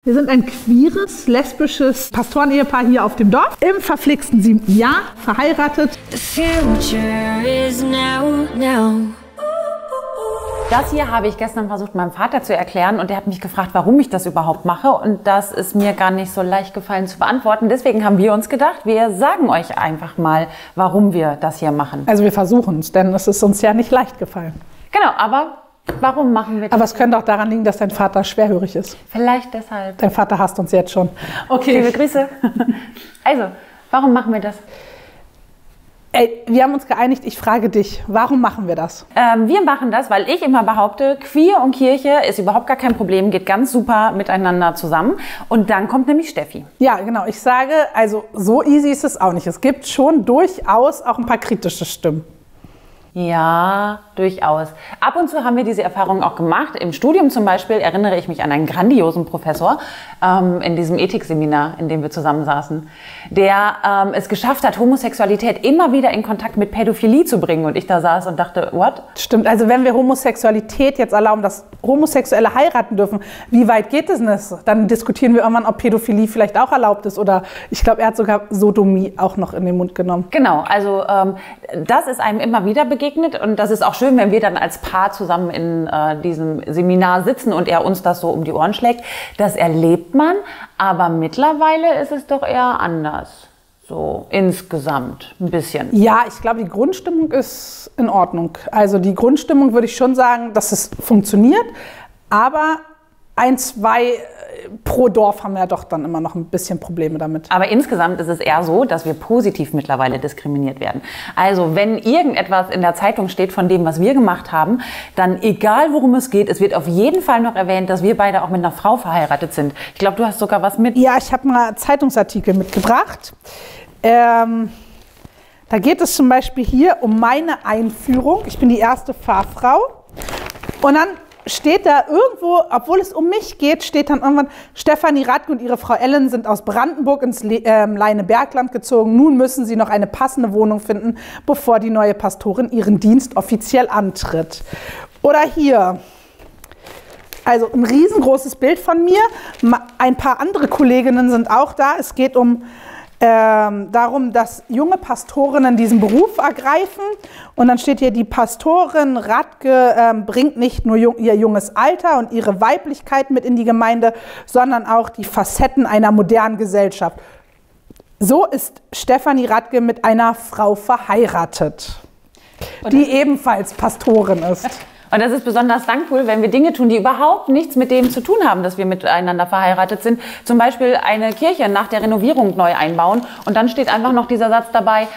Wir sind ein queeres, lesbisches Pastorenehepaar hier auf dem Dorf. Im verflixten 7. Jahr, verheiratet. The future is now. Das hier habe ich gestern versucht, meinem Vater zu erklären und er hat mich gefragt, warum ich das überhaupt mache und das ist mir gar nicht so leicht gefallen zu beantworten. Deswegen haben wir uns gedacht, wir sagen euch einfach mal, warum wir das hier machen. Also wir versuchen es, denn es ist uns ja nicht leicht gefallen. Genau, aber warum machen wir das? Aber es könnte auch daran liegen, dass dein Vater schwerhörig ist. Vielleicht deshalb. Dein Vater hasst uns jetzt schon. Okay. Liebe Grüße. Also, warum machen wir das? Ey, wir haben uns geeinigt, ich frage dich, warum machen wir das? Wir machen das, weil ich immer behaupte, Queer und Kirche ist überhaupt gar kein Problem, geht ganz super miteinander zusammen. Und dann kommt nämlich Steffi. Ja, genau. Ich sage, also so easy ist es auch nicht. Es gibt schon durchaus auch ein paar kritische Stimmen. Ja, durchaus. Ab und zu haben wir diese Erfahrung auch gemacht. Im Studium zum Beispiel erinnere ich mich an einen grandiosen Professor in diesem Ethikseminar, in dem wir zusammen saßen, der es geschafft hat, Homosexualität immer wieder in Kontakt mit Pädophilie zu bringen. Und ich da saß und dachte, what? Stimmt, also wenn wir Homosexualität jetzt erlauben, dass Homosexuelle heiraten dürfen, wie weit geht es denn das? Dann diskutieren wir irgendwann, ob Pädophilie vielleicht auch erlaubt ist. Oder ich glaube, er hat sogar Sodomie auch noch in den Mund genommen. Genau, also das ist einem immer wieder begegnet und das ist auch schön, wenn wir dann als Paar zusammen in diesem Seminar sitzen und er uns das so um die Ohren schlägt. Das erlebt man, aber mittlerweile ist es doch eher anders. So insgesamt ein bisschen. Ja, ich glaube, die Grundstimmung ist in Ordnung. Also die Grundstimmung würde ich schon sagen, dass es funktioniert, aber ein, zwei pro Dorf haben wir ja doch dann immer noch ein bisschen Probleme damit. Aber insgesamt ist es eher so, dass wir positiv mittlerweile diskriminiert werden. Also wenn irgendetwas in der Zeitung steht von dem, was wir gemacht haben, dann egal worum es geht, es wird auf jeden Fall noch erwähnt, dass wir beide auch mit einer Frau verheiratet sind. Ich glaube, du hast sogar was mit. Ja, ich habe mal Zeitungsartikel mitgebracht. Da geht es zum Beispiel hier um meine Einführung. Ich bin die erste Pfarrfrau. Und dann steht da irgendwo, obwohl es um mich geht, steht dann irgendwann, Stefanie Radke und ihre Frau Ellen sind aus Brandenburg ins Leinebergland gezogen. Nun müssen sie noch eine passende Wohnung finden, bevor die neue Pastorin ihren Dienst offiziell antritt. Oder hier, also ein riesengroßes Bild von mir. Ein paar andere Kolleginnen sind auch da. Es geht darum, dass junge Pastorinnen diesen Beruf ergreifen. Und dann steht hier, die Pastorin Radke bringt nicht nur ihr junges Alter und ihre Weiblichkeit mit in die Gemeinde, sondern auch die Facetten einer modernen Gesellschaft. So ist Stefanie Radke mit einer Frau verheiratet, die ebenfalls Pastorin ist. Und das ist besonders dankbar, wenn wir Dinge tun, die überhaupt nichts mit dem zu tun haben, dass wir miteinander verheiratet sind. Zum Beispiel eine Kirche nach der Renovierung neu einbauen. Und dann steht einfach noch dieser Satz dabei,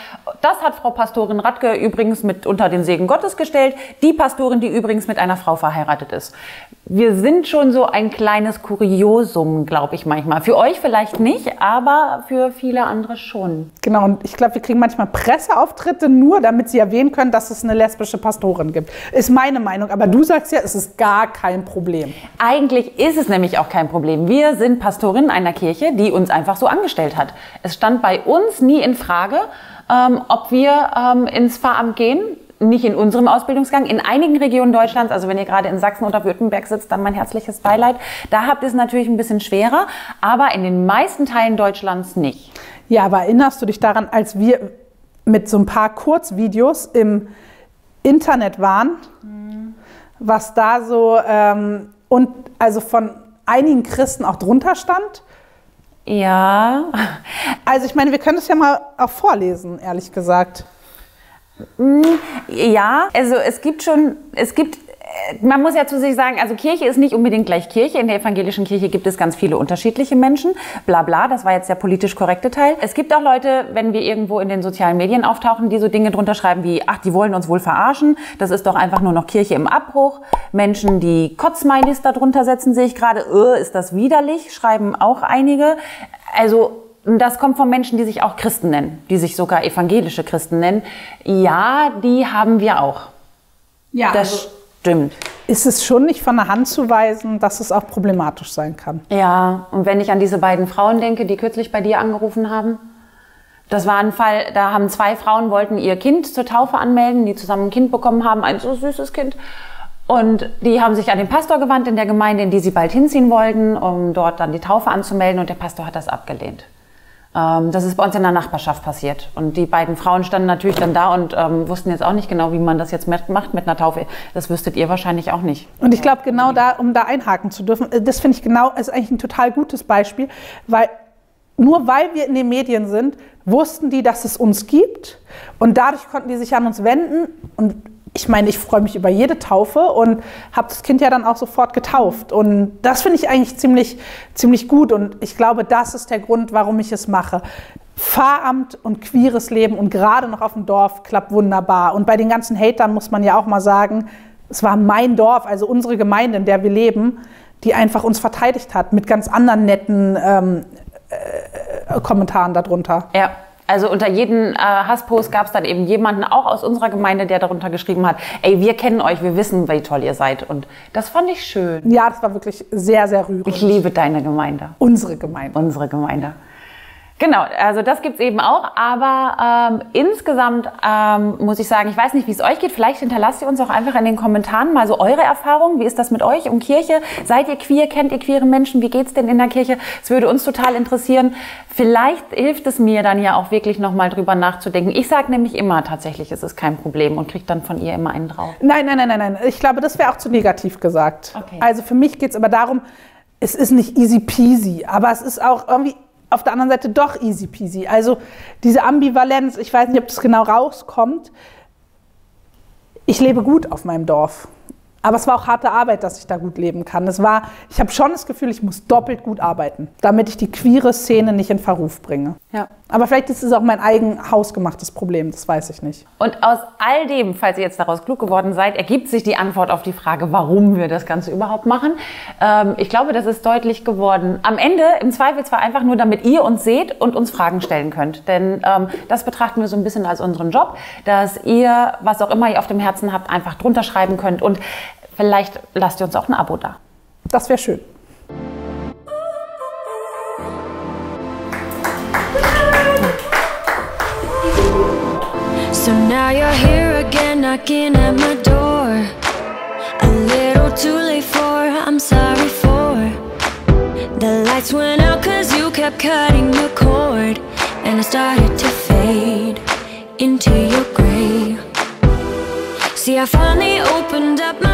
das hat Frau Pastorin Radke übrigens mit unter den Segen Gottes gestellt. Die Pastorin, die übrigens mit einer Frau verheiratet ist. Wir sind schon so ein kleines Kuriosum, glaube ich manchmal. Für euch vielleicht nicht, aber für viele andere schon. Genau, und ich glaube, wir kriegen manchmal Presseauftritte nur, damit sie erwähnen können, dass es eine lesbische Pastorin gibt. Ist meine Meinung. Aber du sagst ja, es ist gar kein Problem. Eigentlich ist es nämlich auch kein Problem. Wir sind Pastorinnen einer Kirche, die uns einfach so angestellt hat. Es stand bei uns nie in Frage, ob wir ins Pfarramt gehen. Nicht in unserem Ausbildungsgang. In einigen Regionen Deutschlands, also wenn ihr gerade in Sachsen oder Württemberg sitzt, dann mein herzliches Beileid. Da habt ihr es natürlich ein bisschen schwerer, aber in den meisten Teilen Deutschlands nicht. Ja, aber erinnerst du dich daran, als wir mit so ein paar Kurzvideos im Internet waren, was da so und also von einigen Christen auch drunter stand? Ja. Also ich meine, wir können es ja mal auch vorlesen, ehrlich gesagt. Ja, also man muss ja zu sich sagen, also Kirche ist nicht unbedingt gleich Kirche. In der evangelischen Kirche gibt es ganz viele unterschiedliche Menschen. Bla bla, das war jetzt der politisch korrekte Teil. Es gibt auch Leute, wenn wir irgendwo in den sozialen Medien auftauchen, die so Dinge drunter schreiben wie, ach, die wollen uns wohl verarschen. Das ist doch einfach nur noch Kirche im Abbruch. Menschen, die Kotzsmileys da drunter setzen, sehe ich gerade, ist das widerlich, schreiben auch einige. Also das kommt von Menschen, die sich auch Christen nennen, die sich sogar evangelische Christen nennen. Ja, die haben wir auch. Ja, das stimmt. Ist es schon nicht von der Hand zu weisen, dass es auch problematisch sein kann? Ja, und wenn ich an diese beiden Frauen denke, die kürzlich bei dir angerufen haben, das war ein Fall, da haben 2 Frauen, wollten ihr Kind zur Taufe anmelden, die zusammen ein Kind bekommen haben, ein so süßes Kind. Und die haben sich an den Pastor gewandt in der Gemeinde, in die sie bald hinziehen wollten, um dort dann die Taufe anzumelden. Und der Pastor hat das abgelehnt. Das ist bei uns in der Nachbarschaft passiert. Und die beiden Frauen standen natürlich dann da und wussten jetzt auch nicht genau, wie man das jetzt macht mit einer Taufe. Das wüsstet ihr wahrscheinlich auch nicht. Und ich glaube, genau da, um da einhaken zu dürfen, das finde ich ist eigentlich ein total gutes Beispiel, weil nur weil wir in den Medien sind, wussten die, dass es uns gibt. Und dadurch konnten die sich an uns wenden. Und ich meine, ich freue mich über jede Taufe und habe das Kind ja dann auch sofort getauft. Und das finde ich eigentlich ziemlich gut. Und ich glaube, das ist der Grund, warum ich es mache. Pfarramt und queeres Leben und gerade noch auf dem Dorf klappt wunderbar. Und bei den ganzen Hatern muss man ja auch mal sagen, es war mein Dorf, also unsere Gemeinde, in der wir leben, die einfach uns verteidigt hat mit ganz anderen netten Kommentaren darunter. Ja. Also unter jedem Hasspost gab es dann eben jemanden, auch aus unserer Gemeinde, der darunter geschrieben hat, ey, wir kennen euch, wir wissen, wie toll ihr seid. Und das fand ich schön. Ja, das war wirklich sehr, sehr rührend. Ich liebe deine Gemeinde. Unsere Gemeinde. Unsere Gemeinde. Genau, also das gibt es eben auch, aber insgesamt muss ich sagen, ich weiß nicht, wie es euch geht, vielleicht hinterlasst ihr uns auch einfach in den Kommentaren mal so eure Erfahrungen, wie ist das mit euch um Kirche, seid ihr queer, kennt ihr queere Menschen, wie geht's denn in der Kirche, es würde uns total interessieren, vielleicht hilft es mir dann ja auch wirklich nochmal drüber nachzudenken, ich sage nämlich immer, tatsächlich ist es kein Problem und kriege dann von ihr immer einen drauf. Nein, ich glaube, das wäre auch zu negativ gesagt. Okay. Also für mich geht es aber darum, es ist nicht easy peasy, aber es ist auch irgendwie auf der anderen Seite doch easy peasy. Also diese Ambivalenz, ich weiß nicht, ob das genau rauskommt. Ich lebe gut auf meinem Dorf. Aber es war auch harte Arbeit, dass ich da gut leben kann. Ich habe schon das Gefühl, ich muss doppelt gut arbeiten, damit ich die queere Szene nicht in Verruf bringe. Ja. Aber vielleicht ist es auch mein eigen hausgemachtes Problem, das weiß ich nicht. Und aus all dem, falls ihr jetzt daraus klug geworden seid, ergibt sich die Antwort auf die Frage, warum wir das Ganze überhaupt machen. Ich glaube, das ist deutlich geworden. Am Ende, im Zweifelsfall einfach nur, damit ihr uns seht und uns Fragen stellen könnt. Denn das betrachten wir so ein bisschen als unseren Job, dass ihr, was auch immer ihr auf dem Herzen habt, einfach drunter schreiben könnt. Und vielleicht lasst ihr uns auch ein Abo da. Das wäre schön. So now you're here again, knocking at my door. A little too late for, I'm sorry for. The lights went out cause you kept cutting the cord. And I started to fade into your gray. See, I finally opened up my